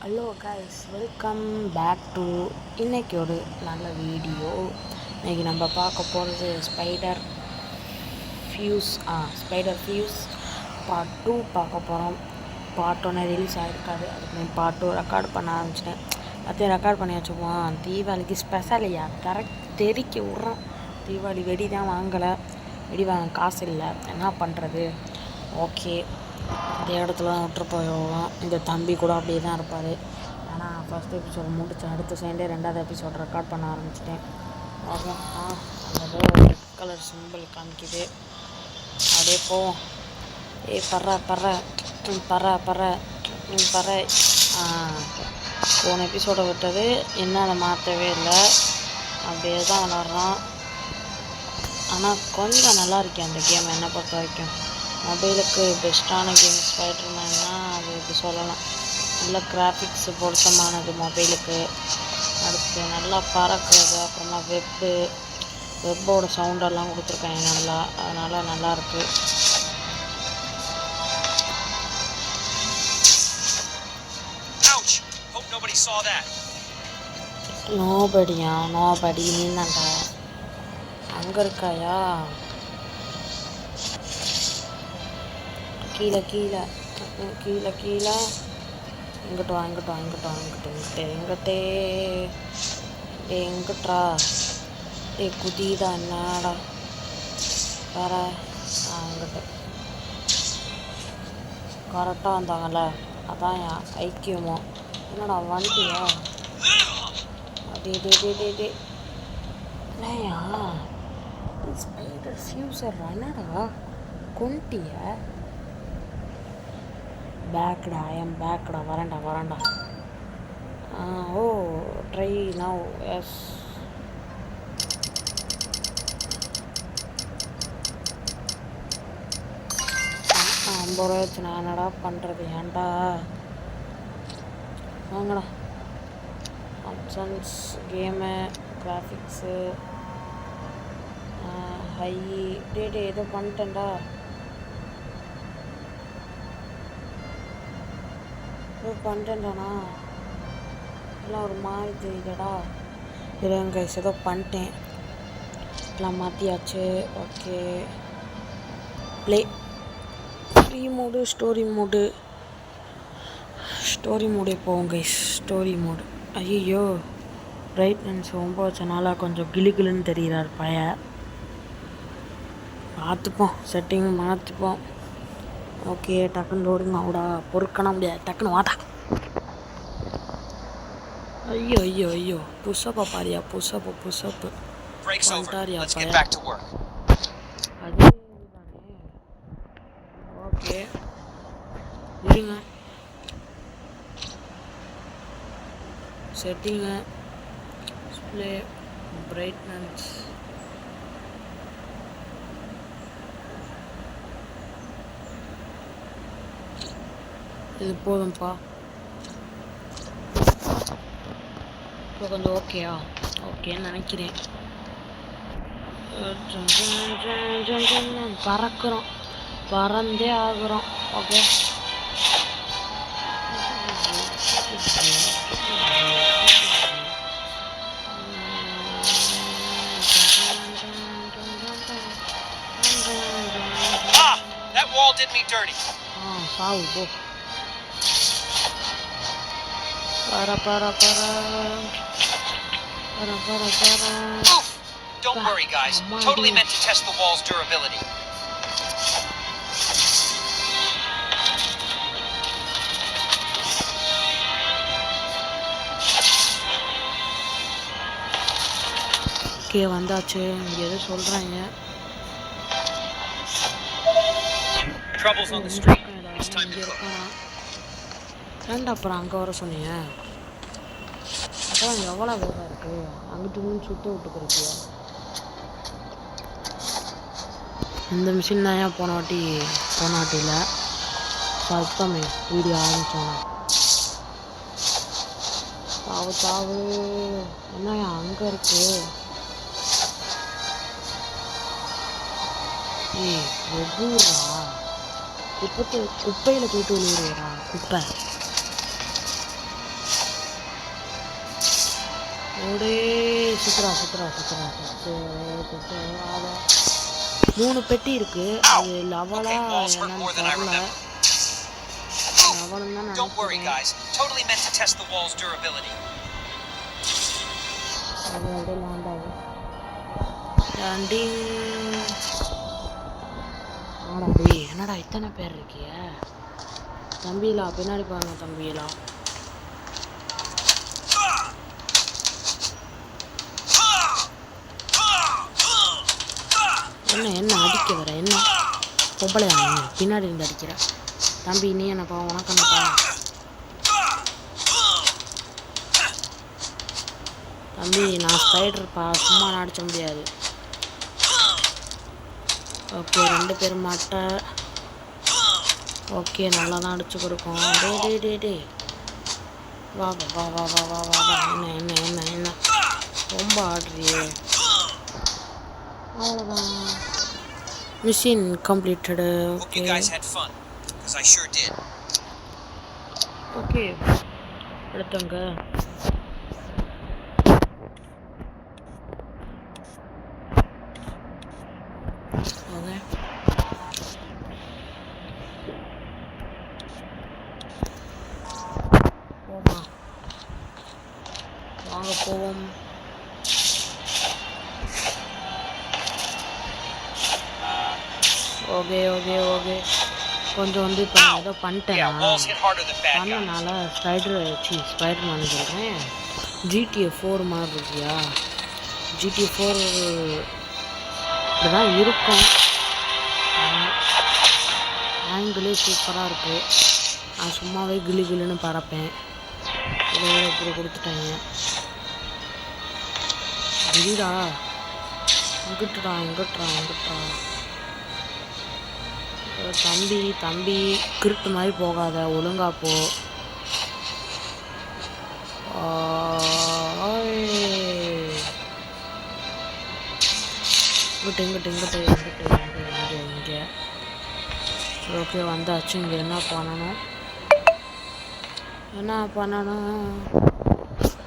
Hello guys, welcome back to இன்றைக்கி ஒரு நல்ல வீடியோ. இன்றைக்கி நம்ம பார்க்க போகிறது ஸ்பைடர் ஃபியூஸ் பார்ட் 2 பார்க்க போகிறோம். பார்ட் 1 ரிலீஸ் ஆகிருக்காது, அதுக்கு பார்ட் 2 ரெக்கார்ட் பண்ண ஆரம்பிச்சிட்டேன். எல்லாத்தையும் ரெக்கார்ட் பண்ணி வச்சுக்குவோம். தீபாவளிக்கு ஸ்பெஷலையா கரெக்ட் தெறிக்க விட்றோம். தீபாவளி வெடி தான் வாங்கலை, வெடி வாங்க காசு இல்லை, என்ன பண்ணுறது? ஓகே, இந்த இடத்துல விட்டு போயிடுவோம். இந்த தம்பி கூட அப்படியே தான் இருப்பார். ஆனால் ஃபஸ்ட் எபிசோடு முடிச்சு அடுத்த சண்டே 2வது எபிசோடு ரெக்கார்ட் பண்ண ஆரம்பிச்சிட்டேன். ஓகே, அந்த ரெட் கலர் சிம்பிள் காமிக்குது, அப்படியே போவோம். பற போன எபிசோடை விட்டது இன்னும் அதை மாற்றவே இல்லை, அப்படியே தான் விளாட்றான். ஆனால் கொஞ்சம் நல்லா இருக்கேன் அந்த கேம் என்னை பொறுத்த வரைக்கும். மொபைலுக்கு பெஸ்ட்டான கேம் ஸ்பைடர்மேன்னா அது இது சொல்லலாம். நல்ல கிராஃபிக்ஸ் பொருத்தமானது மொபைலுக்கு. அடுத்து நல்லா பறக்கிறது, அப்புறமா வெப்போட சவுண்டெல்லாம் கொடுத்துருக்காங்க நல்லா, அதனால் நல்லாயிருக்கு. நோபடி நீந்தாண்டா அங்கே இருக்காயா? கீழே எங்கிட்டா குதிதா என்னடா வேற அங்கிட்ட கரெக்டாக வந்தாங்கல்ல, அதான் ஐக்கியமோ. என்னடா வண்டியா? டே இல்லையா ஸ்பைடர் ஃபியூசர் என்னடா கொண்டிய பேக்கடா? பேக்கடா வரேன்டா. ஓ ட்ரை நவ். எஸ், $50 வச்சு நான் என்னடா பண்ணுறது? ஏன்டா வாங்கடா. Options, game, graphics, high. ஏதோ பண்ணிட்டேன்டா. பண்ணிட்டேன்டாண்ணா, எல்லாம் ஒரு மாதிரி தெரியுதடா. இருங்க, ஏதோ பண்ணிட்டேன், எல்லாம் மாற்றியாச்சு. Okay, play free mode, story mode போவோம் கைஸ். Story mode. ஐயோ, பிரைட்னஸ் ரொம்ப வச்சனால கொஞ்சம் கிளுன்னு தெரிகிறார் பையன். பார்த்துப்போம், செட்டிங் மாற்றிப்போம். ஓகே, டக்குன்னு லோடிங் ஆகுடா, பொறுக்கணும் முடியாது, டக்குன்னு வாடா. ஐயோ புஷ்அப்பை பாரியா, புஷ்அப்பு பண்ணிட்டாரியா பையன். அது ஓகே, இருங்க. செட்டிங்கு, டிஸ்பிளே, பிரைட்னஸ், இது போதும்ப்பா. இப்போ கொஞ்சம் ஓகேன்னு நினைக்கிறேன். பறந்தே ஆகுறோம். ஓகே, சாவு போ. Para. Don't worry, guys. Totally meant to test the wall's durability. Okay, வந்தாச்சு. இங்கே எது சொல்கிறாங்க? Troubles on the street. It's time to cook. ஏன்டா அப்புறம் அங்கே வர சொன்னீங்க? அப்புறம் எவ்வளோ வேலை இருக்குது? அங்கிட்டு சுட்டு விட்டுக்கிறப்பியா? இந்த மிஷின் தான் ஏன் போன வாட்டியில் சத்தமே வீடியோ ஆரம்பிச்சோம். சாவு என்னையா அங்கே இருக்கு? வெகுரா குப்பையில் போயிட்டு விழுவுறா குப்பை. ஓடே சுற்றுறா 3 பெட்டி இருக்கு. அது லெவலா என்னன்னு தெரியல. லெவலும் தான் நினைக்கிறேன். அது அப்படியே லேண்ட் ஆகும். லேண்டிங். என்னடா இத்தனை பேர் இருக்கிய தம்பிலா? பின்னாடி பாருங்க தம்பிலா. என்ன அடிக்க வர? என்ன பொம்பளை பின்னாடி இருந்து அடிக்கிற? தம்பி நீ என்னப்பா? உனக்கு என்னப்பா? தம்பி நான் ஸ்பைடர்ப்பா, சும்மா நான் அடிச்ச முடியாது. ஓகே 2 பேர் மாட்ட. ஓகே நல்லா தான் அடிச்சு கொடுக்கும். டே வா வா வா வா வா வா வா. என்ன ரொம்ப ஆடுறியே. அவ்வளோதான். Mission completed. ஓகே ஓகே எடுத்தங்க. வாங்க போவோம். ஓகே கொஞ்சம் வந்து இப்போ நான் ஏதோ பண்ணனால ஸ்பைடர் மேன் சொல்கிறேன். GTA 4 மாதிரி இருக்கியா? GTA 4 இப்படி தான் இருக்கும். ஆங்கிளே சூப்பராக இருக்குது. நான் சும்மாவே கிளின்னு பறப்பேன். இதை இப்படி கொடுத்துட்டாங்க. கிளிடா எங்கிட்டுடா தம்பி கிருட்டு மாதிரி போகாத, ஒழுங்கா போ. இங்கிட்டு இங்கே. ஓகே வந்தாச்சு. இங்கே என்ன பண்ணணும்?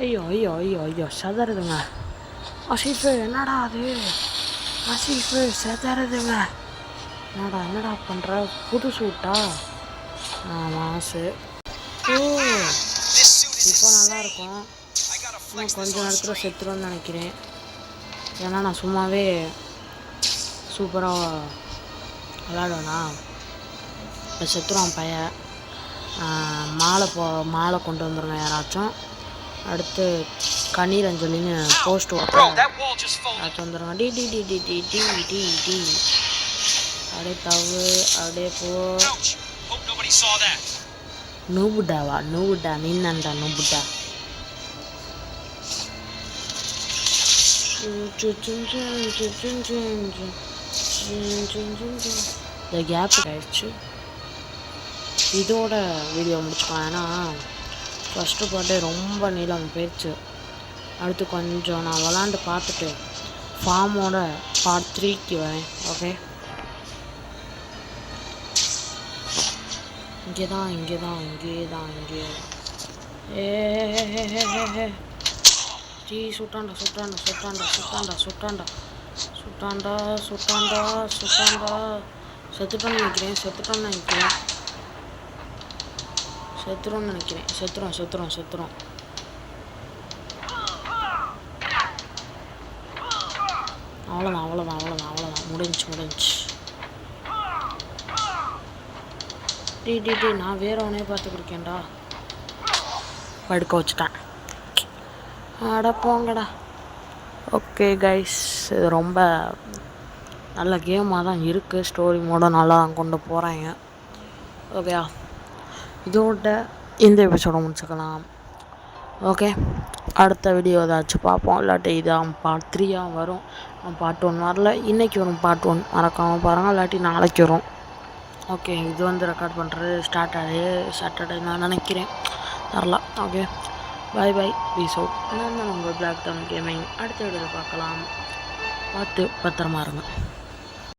ஐயோ சதறுதுங்க. அசீஃபு என்னடா அது? அசீஃபு சதறுதுங்க. என்னடா பண்ணுற? புது சூட்டா? மாசு. இப்போ நல்லாயிருக்கும். இன்னும் கொஞ்சம் நேரத்தில் செத்துருன்னு நினைக்கிறேன். ஏன்னா நான் சும்மாவே சூப்பராக விளாடுவேண்ணா. இப்போ செத்துருவான் பையன். மாலை கொண்டு வந்துடுங்க யாராச்சும். அடுத்து கண்ணீர் அஞ்சலின்னு போஸ்ட் யாராச்சும் வந்துடுங்க. டி அப்படியே தவு அப்படியே போ. நூபுடா நின்னண்டா நூபுடா. இந்த கேப் ஆயிடுச்சு. இதோட வீடியோ முடிச்சுக்கலாம். ஏன்னா ஃபஸ்ட்டு பார்ட்டே ரொம்ப நீளம் போயிடுச்சு. அடுத்து கொஞ்சம் நான் விளாண்டு பார்த்துட்டு ஃபார்மோட பார்ட் 3க்கு வரேன். ஓகே இங்கே ஜி சுட்டாண்டா. செத்துட்டோன்னு நினைக்கிறேன். செத்துறோம். அவ்வளோதான். முடிஞ்சு. டி நான் வேறவனே பார்த்து கொடுக்கேன்டா. படுக்க வச்சுட்டேன். அட போங்கடா. ஓகே கைஸ், இது ரொம்ப நல்ல கேமாக தான் இருக்குது. ஸ்டோரி மோட நல்லா தான் கொண்டு போகிறாங்க. ஓகேயா, இதோட இந்த எபிசோட முடிச்சுக்கலாம். ஓகே, அடுத்த வீடியோ ஏதாச்சும் பார்ப்போம். இல்லாட்டி இதான் பார்ட் 3 வரும். பார்ட் 1 வரல, இன்றைக்கி வரும் பார்ட் 1. மறக்காமல் பாருங்கள். இல்லாட்டி நாளைக்கு வரும். ஓகே, இது வந்து ரெக்கார்ட் பண்ணுறது ஸ்டார்ட் ஆகுது சாட்டர்டே நான் நினைக்கிறேன். வரலாம். Okay, bye peace out. நான் உங்கள் பிளாக் தமிழ் கேமிங். அடுத்த வீடியோவில் பார்க்கலாம். பத்திரமா இருங்க.